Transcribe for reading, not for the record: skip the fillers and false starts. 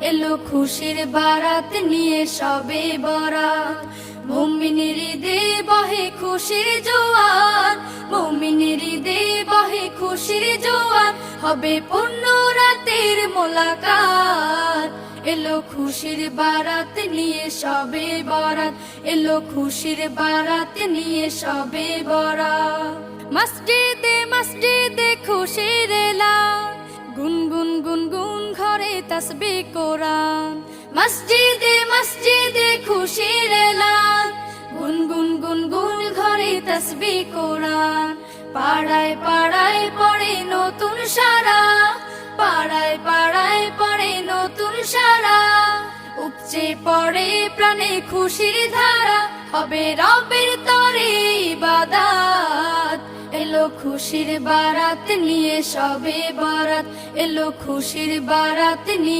এলো খুশির বারাত নিয়ে সবে বরাত। মুমিনের ঈদে বহে খুশির জোয়ার, মুমিনের ঈদে বহে খুশির জোয়ার, হবে পূর্ণ রাতের মোলাকাত। এলো খুশির বারাত নিয়ে সবে বরাত, এলো খুশির বারাত নিয়ে সবে বরাত। মসজিদে মসজিদে খুশির এলান, গুনগুন গুনগুন ঘরে তাসবিহ কোরআন। মসজিদে মসজিদে খুশির এলান, গুনগুন গুনগুন ঘরে তাসবিহ কোরআন। পাড়ায় পাড়ায় পড়ে নতুন সারা, পাড়ায় পাড়ায় পড়ে নতুন সারা। উপচে পড়ে প্রাণে খুশির ধারা, হবে রবের তরে ইবাদত। এলো খুশির বারাত নিয়ে সবে বরাত, এলো খুশির বারাত নিয়ে